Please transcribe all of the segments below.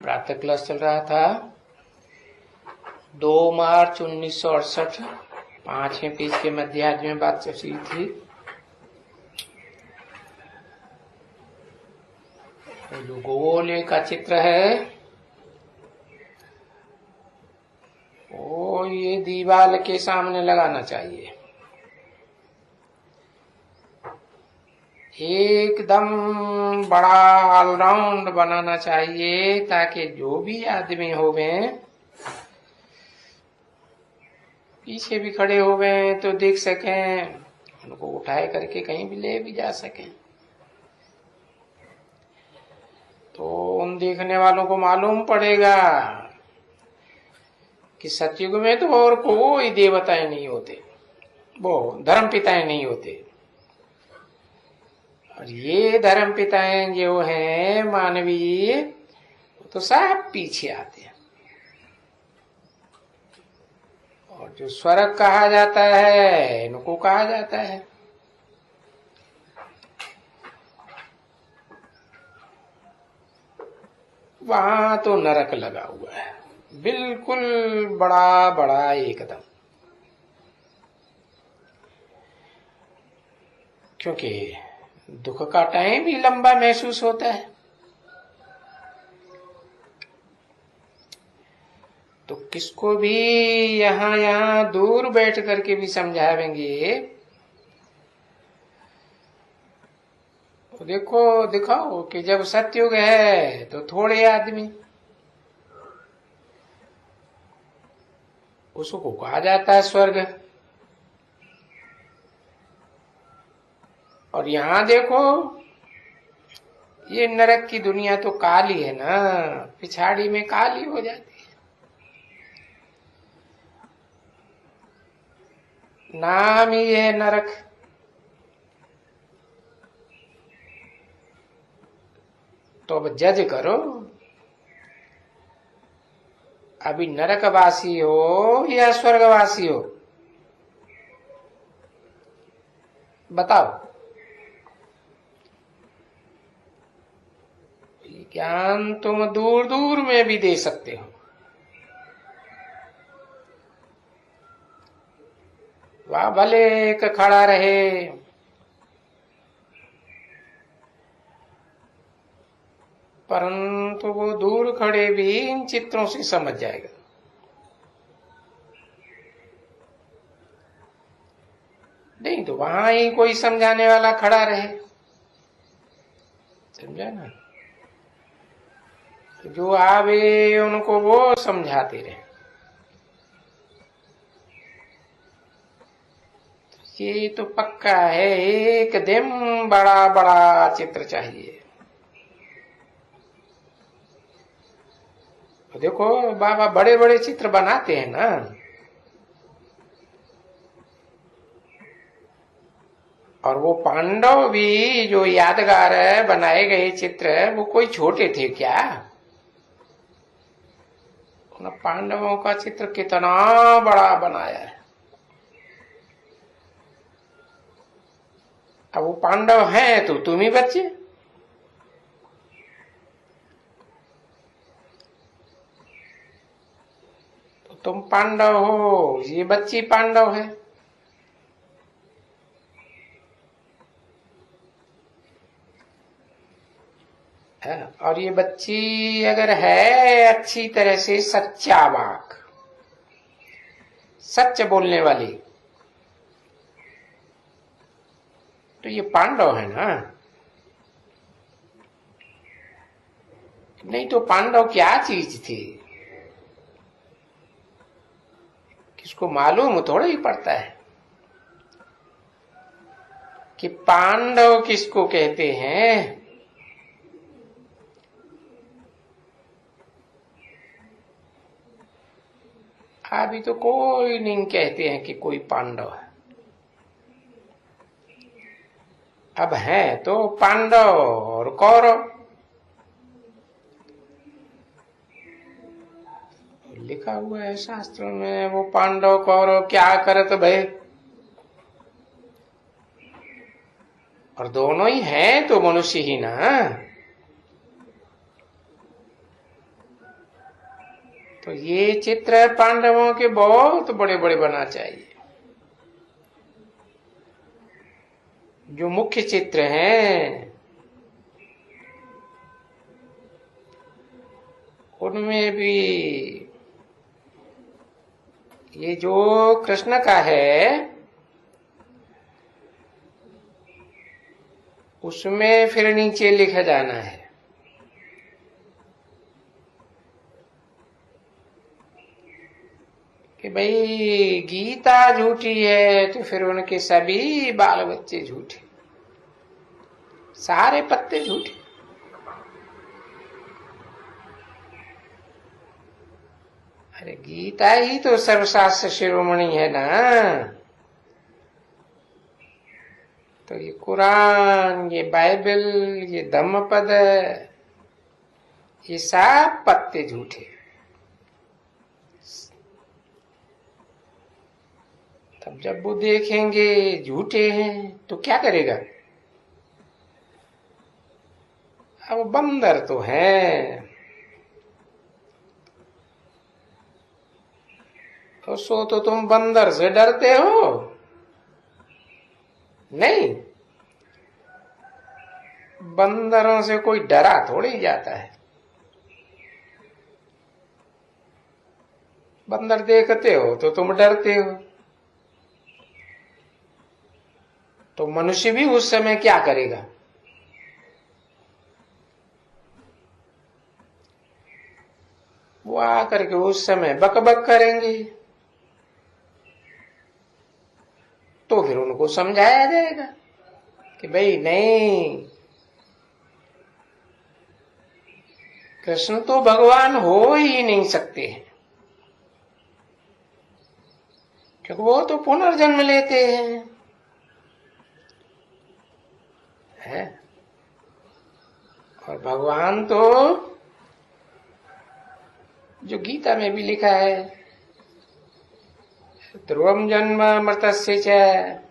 प्रातः क्लास चल रहा था। 2 मार्च 1968 5वें पेज के मध्यार्ध में बात चल रही थी। जो गोले का चित्र है वो ये दीवार के सामने लगाना चाहिए, एकदम बड़ा ऑलराउंड बनाना चाहिए ताकि जो भी आदमी हो गए पीछे भी खड़े हो गए तो देख सकें, उनको उठाए करके कहीं भी ले भी जा सकें। तो उन देखने वालों को मालूम पड़ेगा कि सतयुग में तो और कोई देवताएं नहीं होते, वो धर्म पिताएं नहीं होते, और ये धर्म पिताएं जो हैं मानवीय तो सब पीछे आते हैं। और जो स्वर्ग कहा जाता है इनको कहा जाता है। वहां तो नरक लगा हुआ है, बिल्कुल बड़ा बड़ा एकदम, क्योंकि दुख का टाइम भी लंबा महसूस होता है। तो किसको भी यहाँ दूर बैठ करके भी समझावेंगे तो देखो दिखाओ कि जब सतयुग है तो थोड़े आदमी, उसको कहा जाता है स्वर्ग। और यहां देखो ये नरक की दुनिया तो काली है ना, पिछाड़ी में काली हो जाती है। नाम ही है नरक। तो अब जज करो, अभी नरकवासी हो या स्वर्गवासी हो, बताओ। ज्ञान तुम दूर दूर में भी दे सकते हो, वह भले एक खड़ा रहे, परंतु वो दूर खड़े भी इन चित्रों से समझ जाएगा। नहीं तो वहां ही कोई समझाने वाला खड़ा रहे, समझा ना, जो आवे उनको वो समझाते रहे। ये तो पक्का है, एकदम बड़ा बड़ा चित्र चाहिए। तो देखो बाबा बड़े बड़े चित्र बनाते हैं ना, और वो पांडव भी जो यादगार बनाए गए चित्र वो कोई छोटे थे क्या? उन पांडवों का चित्र कितना बड़ा बनाया है। अब वो पांडव हैं तो तुम ही बच्चे, तो तुम पांडव हो, ये बच्ची पांडव है। और ये बच्ची अगर है अच्छी तरह से सच्चा वाक, सच बोलने वाली, तो ये पांडव है ना। नहीं तो पांडव क्या चीज थी किसको मालूम थोड़ा ही पड़ता है कि पांडव किसको कहते हैं। अभी तो कोई नहीं कहते हैं कि कोई पांडव है। अब है तो पांडव और कौरव। लिखा हुआ है शास्त्र में, वो पांडव कौरव क्या करत भय, और दोनों ही हैं तो मनुष्य ही ना। तो ये चित्र पांडवों के बहुत बड़े बड़े बना चाहिए। जो मुख्य चित्र हैं उनमें भी ये जो कृष्ण का है उसमें फिर नीचे लिखा जाना है कि भाई गीता झूठी है तो फिर उनके सभी बाल बच्चे झूठे, सारे पत्ते झूठे। अरे गीता ही तो सर्वशास्त्र शिरोमणि है ना। तो ये कुरान, ये बाइबल, ये धम्मपद, ये सब पत्ते झूठे। तब जब वो देखेंगे झूठे हैं तो क्या करेगा? अब बंदर तो है तो सो तो तुम बंदर से डरते हो? नहीं, बंदरों से कोई डरा थोड़ी जाता है। बंदर देखते हो तो तुम डरते हो। तो मनुष्य भी उस समय क्या करेगा? वो आकर के उस समय बकबक करेंगे तो फिर उनको समझाया जाएगा कि भाई नहीं, कृष्ण तो भगवान हो ही नहीं सकते हैं, क्योंकि वो तो पुनर्जन्म लेते हैं। और भगवान तो जो गीता में भी लिखा है, ध्रुवम जन्म मृतस्य च,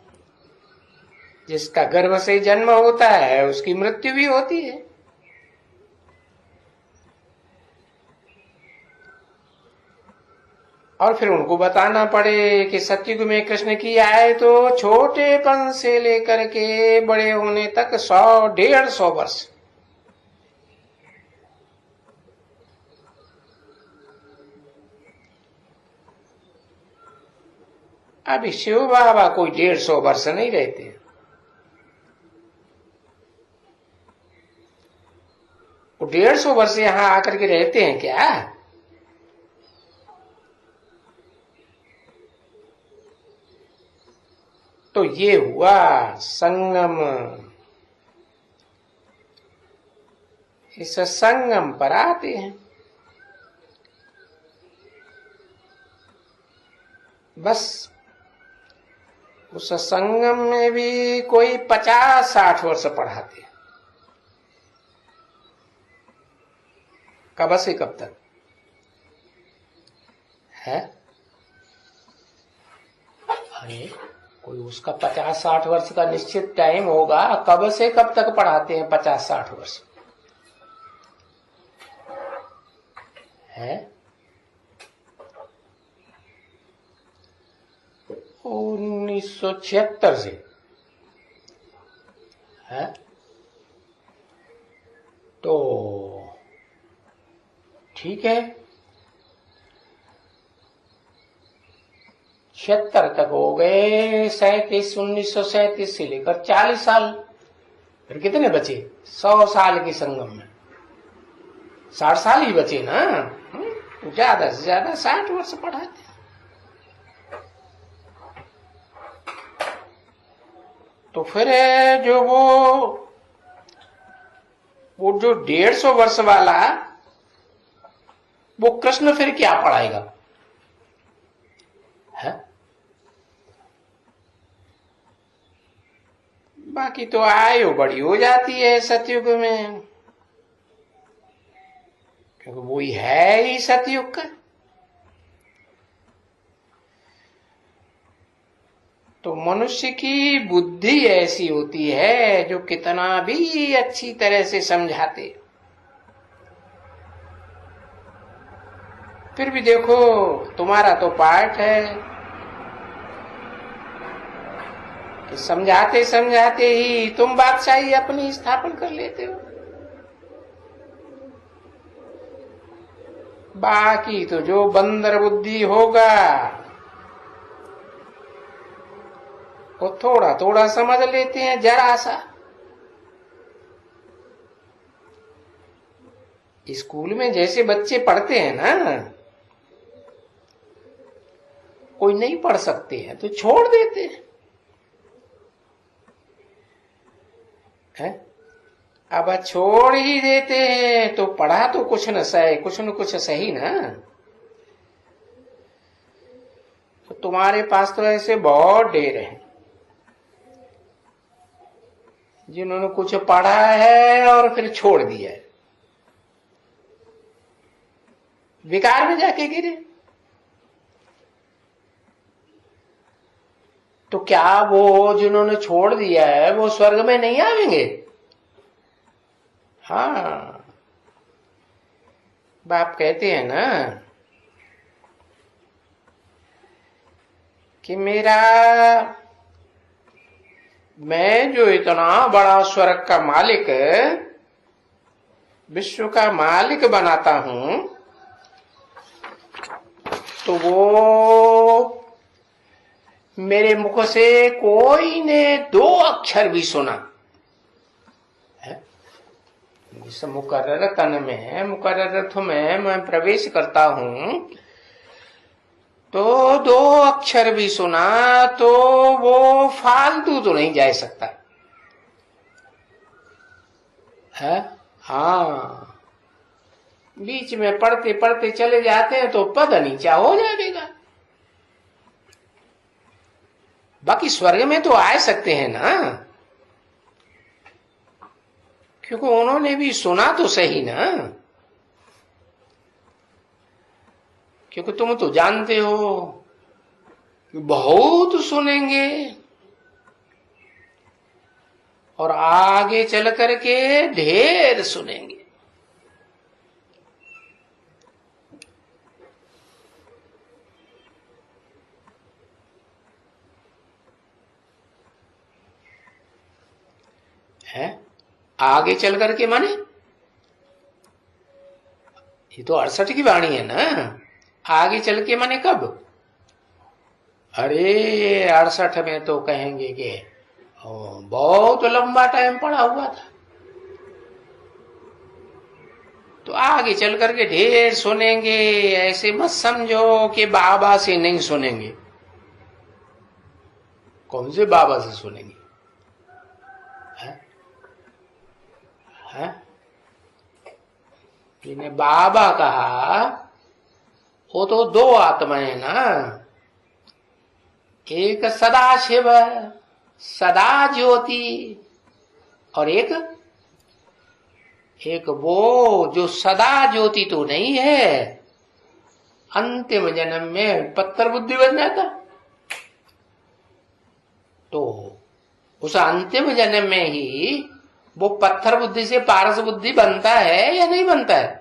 जिसका गर्भ से जन्म होता है उसकी मृत्यु भी होती है। और फिर उनको बताना पड़े कि सतयुग में कृष्ण की आए तो छोटेपन से लेकर के बड़े होने तक 100-150 वर्ष। अभी शिव बाबा कोई 150 वर्ष नहीं रहते। वो 150 वर्ष यहां आकर के रहते हैं क्या? तो ये हुआ संगम। इस संगम पर आते हैं। बस उस संगम में भी कोई 50-60 वर्ष पढ़ाते हैं। कब से कब तक है? अरे कोई उसका 50-60 वर्ष का निश्चित टाइम होगा। कब से कब तक पढ़ाते हैं 50-60 वर्ष? है 1976 से है। तो ठीक है, 76 तक हो गए। 1937 से लेकर 40 साल, फिर कितने बचे? 100 साल के संगम में 60 साल ही बचे ना। ज्यादा से ज्यादा 60 वर्ष पढ़ाते। तो फिर जो वो जो 150 वर्ष वाला, वो कृष्ण फिर क्या पढ़ाएगा? है? बाकी तो आयु बड़ी हो जाती है सतयुग में, क्योंकि वो ही है ही सतयुग का। तो मनुष्य की बुद्धि ऐसी होती है जो कितना भी अच्छी तरह से समझाते फिर भी देखो, तुम्हारा तो पार्ट है कि समझाते समझाते ही तुम बादशाही अपनी स्थापन कर लेते हो। बाकी तो जो बंदर बुद्धि होगा वो थोड़ा थोड़ा समझ लेते हैं, जरा सा। स्कूल में जैसे बच्चे पढ़ते हैं ना, कोई नहीं पढ़ सकते हैं तो छोड़ देते हैं। अब छोड़ ही देते हैं तो पढ़ा तो कुछ न कुछ सही ना। तो तुम्हारे पास तो ऐसे बहुत ढेर हैं जिन्होंने कुछ पढ़ा है और फिर छोड़ दिया है, बेकार में जाके गिरे। तो क्या वो जिन्होंने छोड़ दिया है वो स्वर्ग में नहीं आएंगे? हाँ, बाप कहते हैं ना कि मैं जो इतना बड़ा स्वर्ग का मालिक, विश्व का मालिक बनाता हूं, तो वो मेरे मुख से कोई ने 2 अक्षर भी सुना है। इस मुकर्रर तन में, मुकर्रर अर्थ में मैं प्रवेश करता हूं, तो 2 अक्षर भी सुना तो वो फालतू तो नहीं जा सकता है। हाँ, बीच में पढ़ते पढ़ते चले जाते हैं तो पद नीचा हो जाएगा। बाकी स्वर्ग में तो आ सकते हैं ना, क्योंकि उन्होंने भी सुना तो सही ना। क्योंकि तुम तो जानते हो कि बहुत सुनेंगे और आगे चल करके ढेर सुनेंगे। है आगे चल करके माने ये तो 68 की वाणी है ना। आगे चल के माने कब? अरे 68 में तो कहेंगे कि बहुत लंबा टाइम पड़ा हुआ था, तो आगे चल करके ढेर सुनेंगे। ऐसे मत समझो कि बाबा से नहीं सुनेंगे। कौन से बाबा से सुनेंगे? है? जिन्हें बाबा कहा वो तो 2 आत्माएं ना, एक सदा शिव, सदा ज्योति, और एक वो जो सदा ज्योति तो नहीं है, अंतिम जन्म में पत्थर बुद्धि बन जाता। तो उस अंतिम जन्म में ही वो पत्थर बुद्धि से पारस बुद्धि बनता है या नहीं बनता है?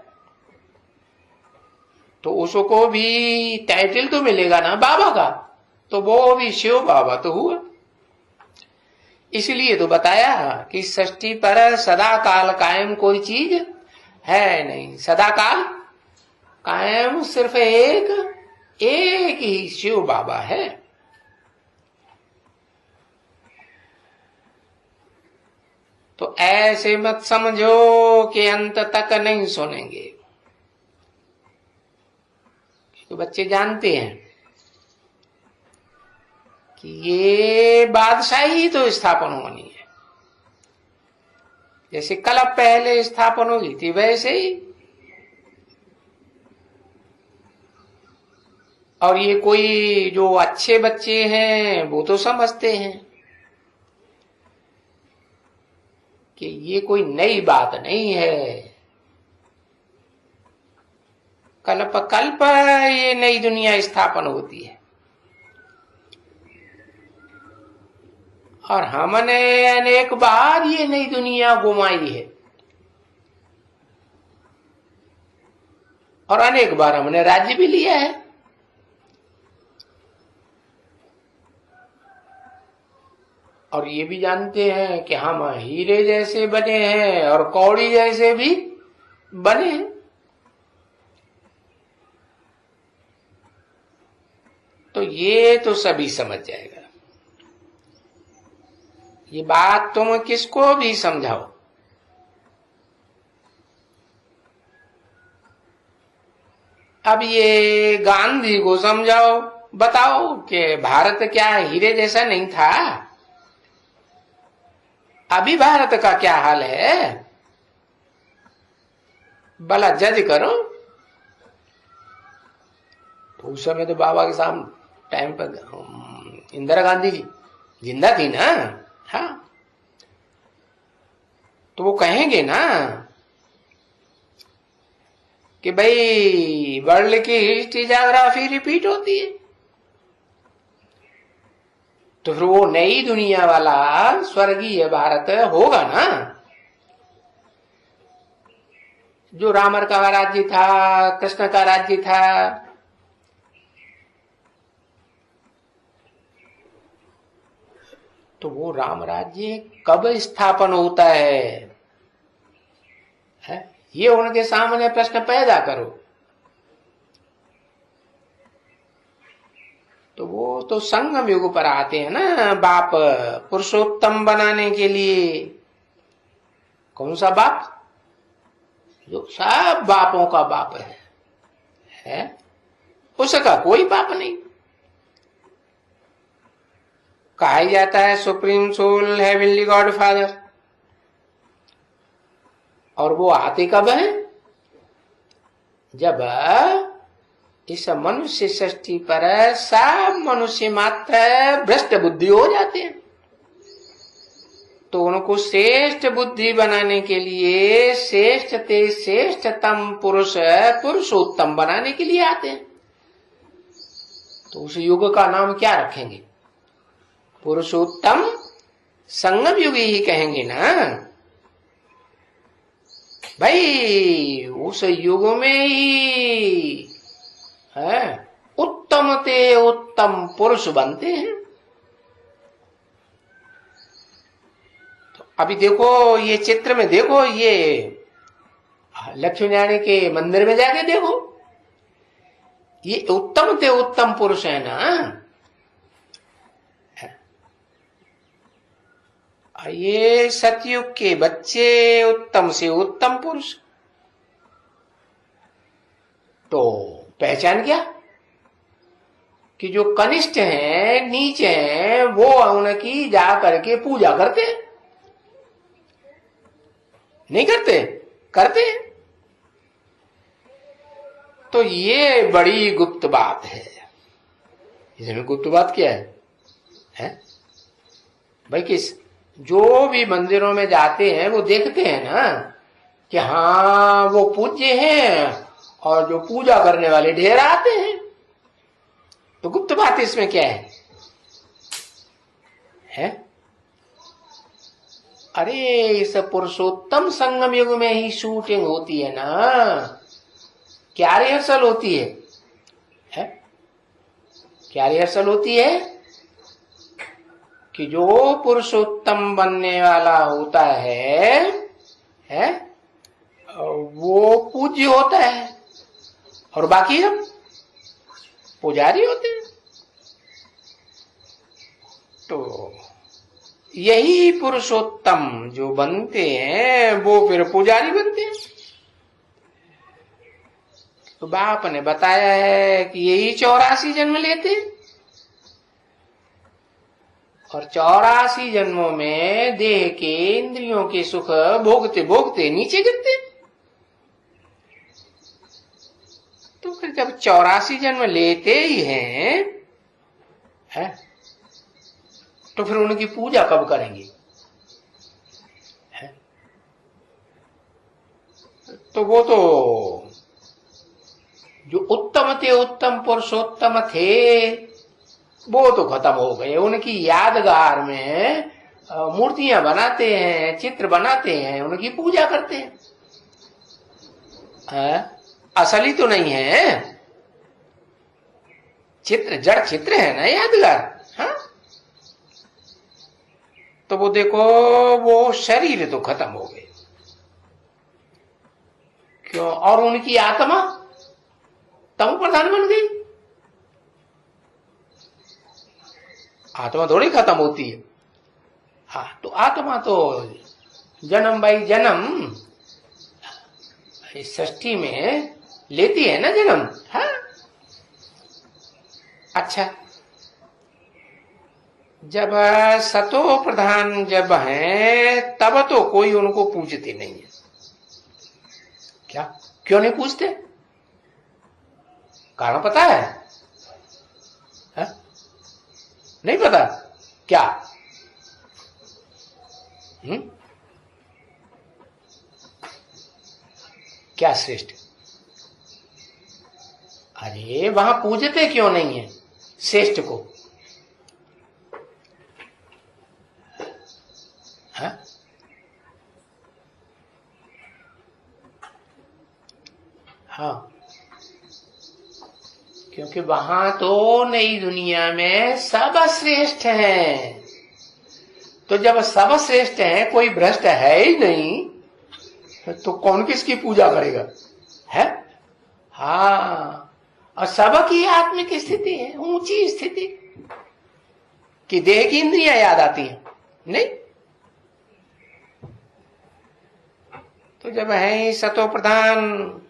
तो उसको भी टाइटल तो मिलेगा ना बाबा का, तो वो भी शिव बाबा तो हुआ। इसलिए तो बताया कि सृष्टि पर सदा काल कायम कोई चीज है नहीं। सदा काल कायम सिर्फ एक ही शिव बाबा है। तो ऐसे मत समझो कि अंत तक नहीं सुनेंगे। तो बच्चे जानते हैं कि ये बादशाही तो स्थापन होनी है, जैसे कल पहले स्थापन होगी थी वैसे ही। और ये कोई जो अच्छे बच्चे हैं वो तो समझते हैं कि ये कोई नई बात नहीं है। कल्प कल्प ये नई दुनिया स्थापन होती है, और हमने अनेक बार ये नई दुनिया घुमाई है। और अनेक बार हमने राज्य भी लिया है। और ये भी जानते हैं कि हम हीरे जैसे बने हैं और कौड़ी जैसे भी बने हैं। तो ये तो सभी समझ जाएगा। ये बात तुम किसको भी समझाओ, अब ये गांधी को समझाओ, बताओ कि भारत क्या हीरे जैसा नहीं था? अभी भारत का क्या हाल है, भला जज करो। तो उस समय तो बाबा के सामने टाइम पर इंदिरा गांधी जी जिंदा थी ना। हाँ, तो वो कहेंगे ना कि भाई वर्ल्ड की हिस्ट्री ज्योग्राफी रिपीट होती है। तो फिर वो नई दुनिया वाला स्वर्गीय भारत होगा ना, जो रामर का राज्य था, कृष्ण का राज्य था। तो वो राम राज्य कब स्थापन होता है? ये उनके सामने प्रश्न पैदा करो। तो वो तो संगम युग पर आते हैं ना बाप पुरुषोत्तम बनाने के लिए। कौन सा बाप? जो सब बापों का बाप है? उसका कोई बाप नहीं। कहा जाता है supreme soul heavenly God father. और वो आते कब है? जब इस मनुष्य सृष्टि पर सब मनुष्य मात्र भ्रष्ट बुद्धि हो जाते हैं, तो उनको श्रेष्ठ बुद्धि बनाने के लिए श्रेष्ठ ते श्रेष्ठतम पुरुष पुरुषोत्तम बनाने के लिए आते हैं। तो उस युग का नाम क्या रखेंगे? पुरुषोत्तम संगम युग ही कहेंगे ना भाई। उस युग में ही है उत्तम ते उत्तम पुरुष बनते हैं। तो अभी देखो ये चित्र में देखो, ये लक्ष्मी नारायण के मंदिर में जाके देखो, ये उत्तम ते उत्तम पुरुष है ना। ये सतयुग के बच्चे उत्तम से उत्तम पुरुष। तो पहचान क्या कि जो कनिष्ठ हैं, नीचे हैं, वो उनकी जा करके पूजा करते हैं? नहीं करते? करते हैं। तो ये बड़ी गुप्त बात है। इसमें गुप्त बात क्या है? भाई किस जो भी मंदिरों में जाते हैं वो देखते हैं ना कि हाँ वो पूज्य हैं और जो पूजा करने वाले ढेर आते हैं। तो गुप्त बात इसमें क्या है? अरे इस पुरुषोत्तम संगम युग में ही शूटिंग होती है ना। क्या रिहर्सल होती है? क्या रिहर्सल होती है कि जो पुरुषोत्तम बनने वाला होता है वो पूज्य होता है और बाकी हम पुजारी होते हैं। तो यही पुरुषोत्तम जो बनते हैं वो फिर पुजारी बनते हैं। तो बाप ने बताया है कि यही 84 जन्म लेते हैं और 84 जन्मों में देह के इंद्रियों के सुख भोगते भोगते नीचे गिरते। तो फिर जब 84 जन्म लेते ही हैं तो फिर उनकी पूजा कब करेंगे? तो वो तो जो उत्तम थे, उत्तम पुरुषोत्तम थे, वो तो खत्म हो गए। उनकी यादगार में मूर्तियां बनाते हैं, चित्र बनाते हैं, उनकी पूजा करते हैं। असली तो नहीं है, चित्र, जड़ चित्र है ना यादगार। हाँ, तो वो देखो, वो शरीर तो खत्म हो गए, क्यों? और उनकी आत्मा तमो प्रधान बन गई। आत्मा थोड़ी खत्म होती है। हाँ, तो आत्मा तो जन्म बाई जन्म इस सृष्टि में लेती है ना जन्म। हाँ, अच्छा, जब सतो प्रधान जब है तब तो कोई उनको पूजते नहीं है। क्या? क्यों नहीं पूजते? कारण पता है? हा? नहीं पता क्या? क्या श्रेष्ठ? अरे वहां पूजते क्यों नहीं है श्रेष्ठ को? हा? हाँ, क्योंकि वहां तो नई दुनिया में सब श्रेष्ठ हैं। तो जब सब श्रेष्ठ हैं, कोई भ्रष्ट है ही नहीं, तो कौन किसकी पूजा करेगा? है? हाँ, और सबकी आत्मिक स्थिति है, ऊंची स्थिति, कि देह की इंद्रियां याद आती हैं नहीं। तो जब है सतो प्रधान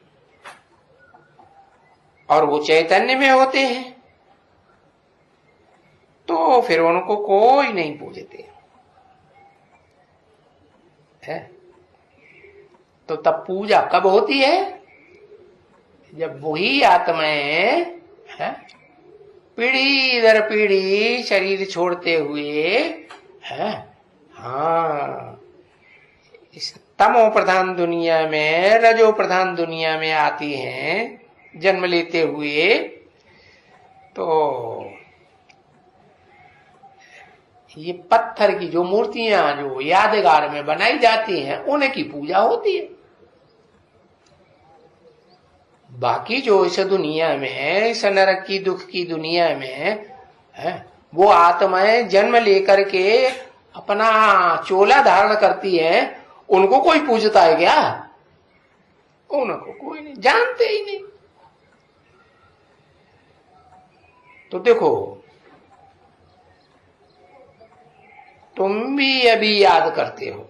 और वो चैतन्य में होते हैं, तो फिर उनको कोई नहीं पूजते है। तो तब पूजा कब होती है? जब वही आत्माएं है पीढ़ी दर पीढ़ी शरीर छोड़ते हुए है, हाँ, इस तमो प्रधान दुनिया में, रजो प्रधान दुनिया में आती हैं जन्म लेते हुए, तो ये पत्थर की जो मूर्तियां जो यादगार में बनाई जाती हैं, उनकी पूजा होती है। बाकी जो इस दुनिया में, इस नरक की दुख की दुनिया में है, वो आत्माएं जन्म लेकर के अपना चोला धारण करती है, उनको कोई पूजता है क्या? उनको कोई नहीं, जानते ही नहीं। तो देखो, तुम भी अभी याद करते हो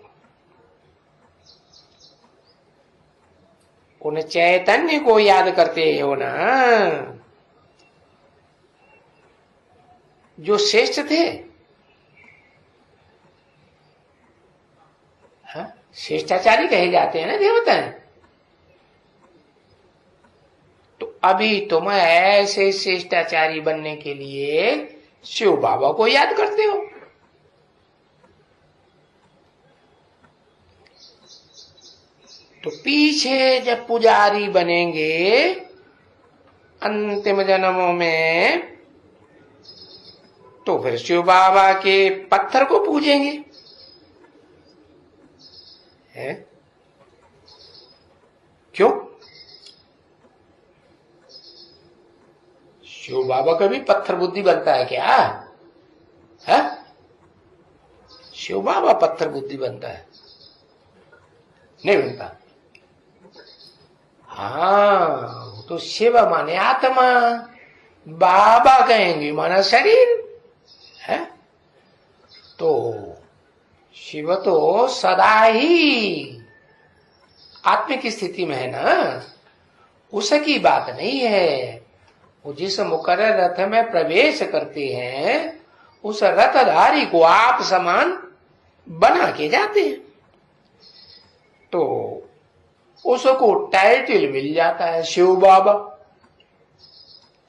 उन चैतन्य को, याद करते हो ना, जो श्रेष्ठ थे। हाँ? श्रेष्ठाचारी कहे जाते हैं ना देवता है। तो अभी तुम ऐसे श्रेष्ठाचारी बनने के लिए शिव बाबा को याद करते हो। तो पीछे जब पुजारी बनेंगे अंतिम जन्मों में, तो फिर शिव बाबा के पत्थर को पूजेंगे है? क्यों? शिव बाबा का भी पत्थर बुद्धि बनता है क्या? है? शिव बाबा पत्थर बुद्धि बनता है? नहीं बनता। हाँ, तो शिव माने आत्मा, बाबा कहेंगे माना शरीर है। तो शिव तो सदा ही आत्मिक स्थिति में है ना, उसकी बात नहीं है। वो जिस मुकर्रर रथ में प्रवेश करते हैं, उस रथधारी को आप समान बना के जाते हैं, तो उसको टाइटल मिल जाता है शिव बाबा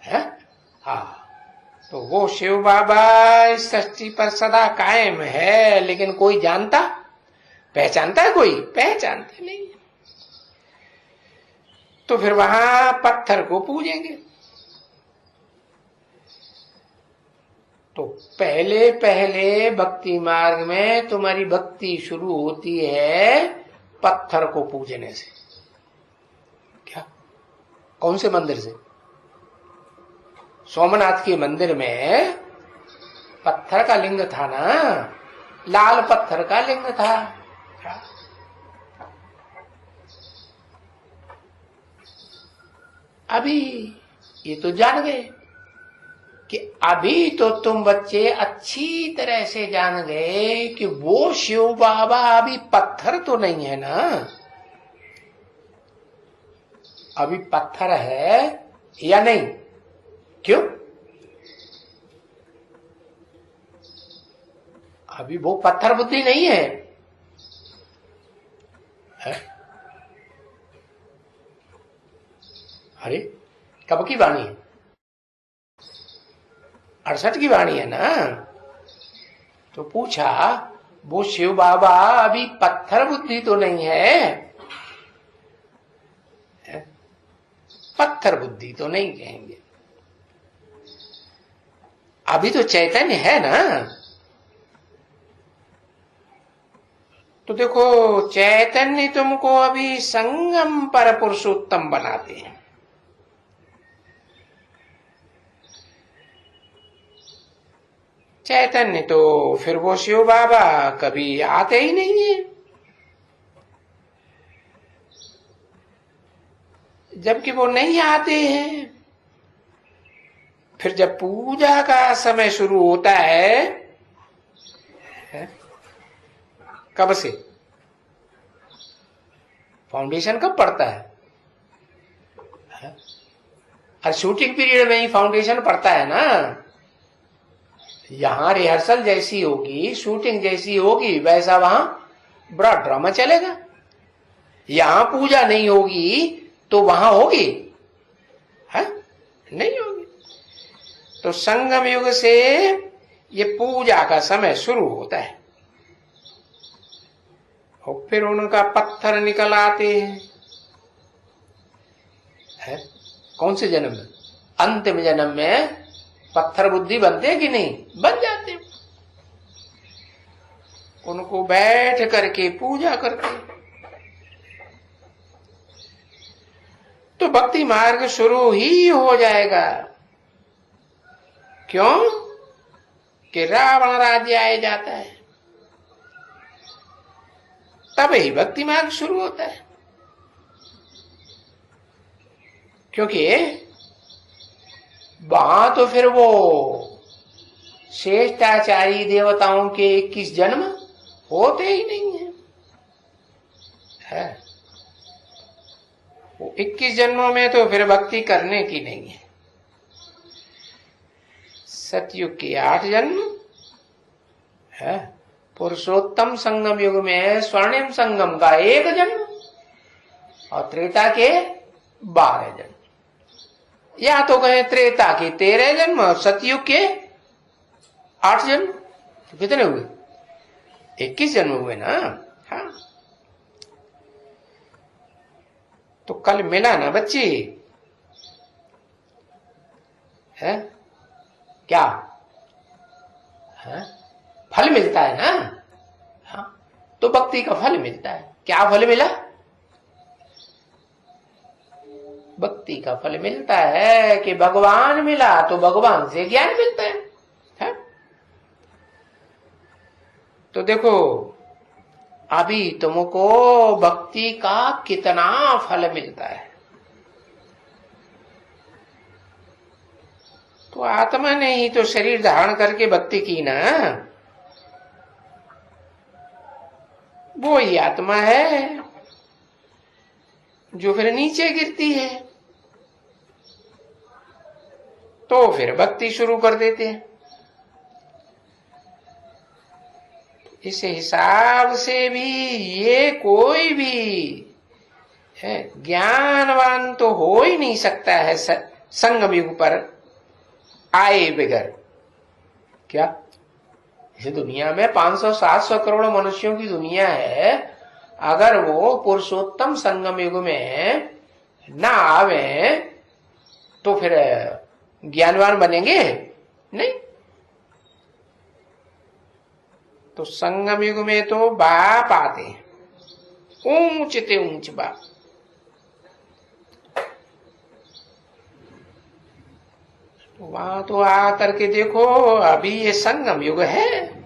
है। हाँ, तो वो शिव बाबा इस सृष्टि पर सदा कायम है, लेकिन कोई जानता, पहचानता है? कोई पहचानता नहीं। तो फिर वहां पत्थर को पूजेंगे। तो पहले पहले भक्ति मार्ग में तुम्हारी भक्ति शुरू होती है पत्थर को पूजने से। क्या? कौन से मंदिर से? सोमनाथ के मंदिर में पत्थर का लिंग था ना, लाल पत्थर का लिंग था। अभी ये तो जान गए कि अभी तो तुम बच्चे अच्छी तरह से जान गए कि वो शिव बाबा अभी पत्थर तो नहीं है ना, अभी पत्थर है या नहीं? क्यों? अभी वो पत्थर बुद्धि नहीं है, है? अरे कब की वाणी है? 68 की वाणी है ना। तो पूछा वो शिव बाबा अभी पत्थर बुद्धि तो नहीं है? पत्थर बुद्धि तो नहीं कहेंगे, अभी तो चैतन्य है ना। तो देखो चैतन्य तुमको अभी संगम पर पुरुषोत्तम बनाते हैं। चैतन्य तो फिर वो शिव बाबा कभी आते ही नहीं है, जबकि वो नहीं आते हैं। फिर जब पूजा का समय शुरू होता है, कब से? फाउंडेशन कब पड़ता है? और शूटिंग पीरियड में ही फाउंडेशन पड़ता है ना। यहां रिहर्सल जैसी होगी, शूटिंग जैसी होगी, वैसा वहां बड़ा ड्रामा चलेगा। यहां पूजा नहीं होगी तो वहां होगी? है? नहीं होगी। तो संगम युग से ये पूजा का समय शुरू होता है और फिर उनका पत्थर निकल आते हैं। है? कौन से जन्म में? अंतिम जन्म में पत्थर बुद्धि बनते कि नहीं? बन जाते। उनको बैठ करके पूजा करते। तो भक्ति मार्ग शुरू ही हो जाएगा। क्यों? कि रावण राज्य आए जाता है, तब ही भक्ति मार्ग शुरू होता है। क्योंकि वहां तो फिर वो श्रेष्ठाचारी देवताओं के 21 जन्म होते ही नहीं है। वो 21 जन्मों में तो फिर भक्ति करने की नहीं है। सतयुग के 8 जन्म है, पुरुषोत्तम संगम युग में स्वर्णिम संगम का 1 जन्म और त्रेता के 12 जन्म। या तो कहें त्रेता के 13 जन्म और सतयुग के 8 जन्म। तो कितने हुए? 21 जन्म हुए ना। हाँ, तो कल मिला ना बच्ची? है क्या? है? फल मिलता है ना। हाँ, तो भक्ति का फल मिलता है। क्या फल मिला? भक्ति का फल मिलता है कि भगवान मिला, तो भगवान से ज्ञान मिलता है? तो देखो अभी तुमको भक्ति का कितना फल मिलता है। तो आत्मा ने ही तो शरीर धारण करके भक्ति की ना। वो ही आत्मा है जो फिर नीचे गिरती है, तो फिर भक्ति शुरू कर देते हैं। इस हिसाब से भी ये कोई भी है ज्ञानवान तो हो ही नहीं सकता है संगम युग पर आए बगैर। क्या इस दुनिया में 500-700 करोड़ मनुष्यों की दुनिया है, अगर वो पुरुषोत्तम संगम युग में ना आवे तो फिर ज्ञानवान बनेंगे नहीं। तो संगम युग में तो बाप आते हैं, ऊंचते ऊंच बाप। वहां तो आ करके देखो, अभी ये संगम युग है,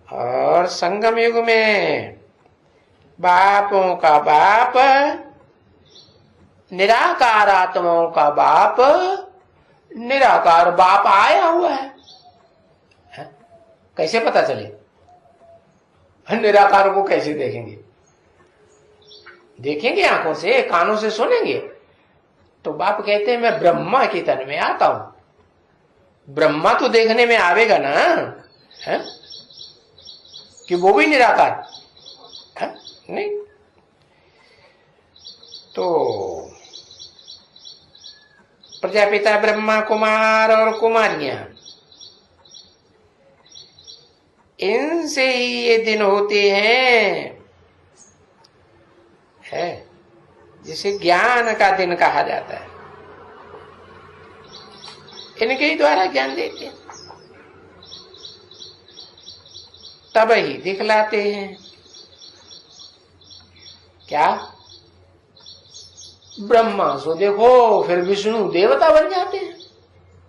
और संगम युग में बापों का बाप, निराकार आत्माओं का बाप, निराकार बाप आया हुआ है? कैसे पता चले? निराकार को कैसे देखेंगे? देखेंगे आंखों से, कानों से सुनेंगे? तो बाप कहते हैं मैं ब्रह्मा की तन में आता हूं। ब्रह्मा तो देखने में आवेगा ना, है? कि वो भी निराकार है? नहीं। तो प्रजापिता ब्रह्मा, कुमार और कुमारियां, इनसे ही ये दिन होते हैं, है जिसे ज्ञान का दिन कहा जाता है। इनके ही द्वारा ज्ञान देते हैं, तब ही दिखलाते हैं। क्या? ब्रह्मा सो देखो, फिर विष्णु देवता बन जाते हैं,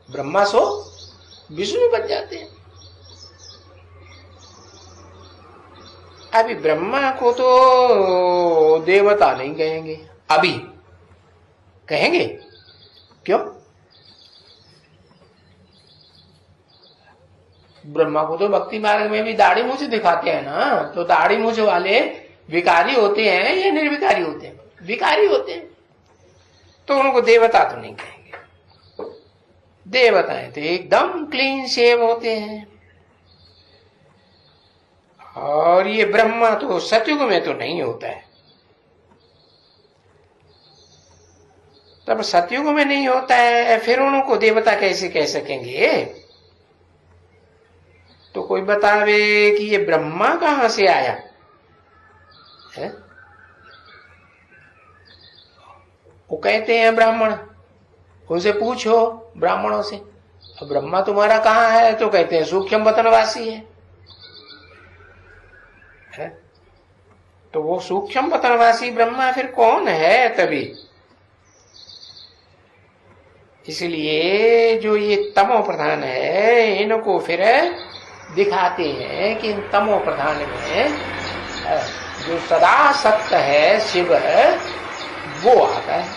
ब्रह्मा सो विष्णु बन जाते हैं। अभी ब्रह्मा को तो देवता नहीं कहेंगे, अभी कहेंगे। क्यों? ब्रह्मा को तो भक्ति मार्ग में भी दाढ़ी मूछ दिखाते हैं ना, तो दाढ़ी मूछ वाले विकारी होते हैं या निर्विकारी होते हैं? विकारी होते हैं, तो उनको देवता तो नहीं कहेंगे। देवताएं तो एकदम क्लीन शेव होते हैं। और ये ब्रह्मा तो सतयुग में तो नहीं होता है, तब सतयुग में नहीं होता है, फिर उनको देवता कैसे कह सकेंगे? तो कोई बतावे कि ये ब्रह्मा कहां से आया है? वो कहते हैं ब्राह्मण, उनसे पूछो ब्राह्मणों से, अब ब्रह्मा तुम्हारा कहां है? तो कहते हैं सूक्ष्म वतनवासी है। तो वो सूक्ष्म वतनवासी ब्रह्मा फिर कौन है? तभी इसलिए जो ये तमो प्रधान है, इनको फिर दिखाते हैं कि इन तमो प्रधान में जो सदा सत्य है शिव, वो आता है।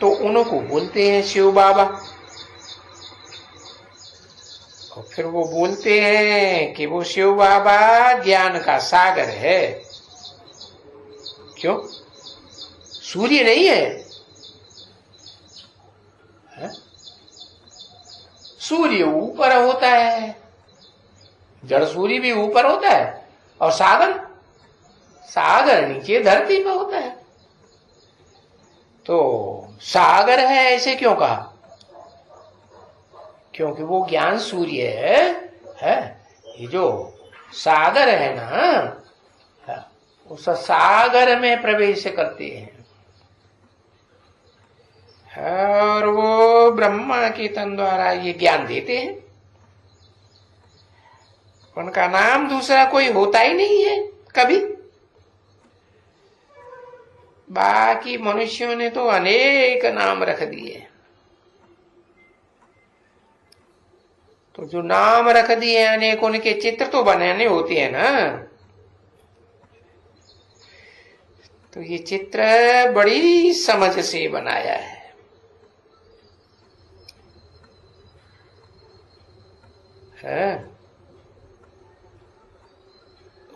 तो उनको बोलते हैं शिव बाबा। और फिर वो बोलते हैं कि वो शिव बाबा ज्ञान का सागर है। क्यों? सूर्य नहीं है? सूर्य ऊपर होता है, जड़ सूर्य भी ऊपर होता है, और सागर, सागर नीचे धरती पे होता है। तो सागर है ऐसे क्यों कहा? क्योंकि वो ज्ञान सूर्य है। ये जो सागर है ना, उस सागर में प्रवेश करते हैं, और वो ब्रह्मा के तन द्वारा ये ज्ञान देते हैं। उनका नाम दूसरा कोई होता ही नहीं है कभी। बाकी मनुष्यों ने तो अनेक नाम रख दिए। तो जो नाम रख दिए अनेक, उनके चित्र तो बनाने होते हैं ना। तो ये चित्र बड़ी समझ से बनाया है।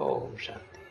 ओम शांति।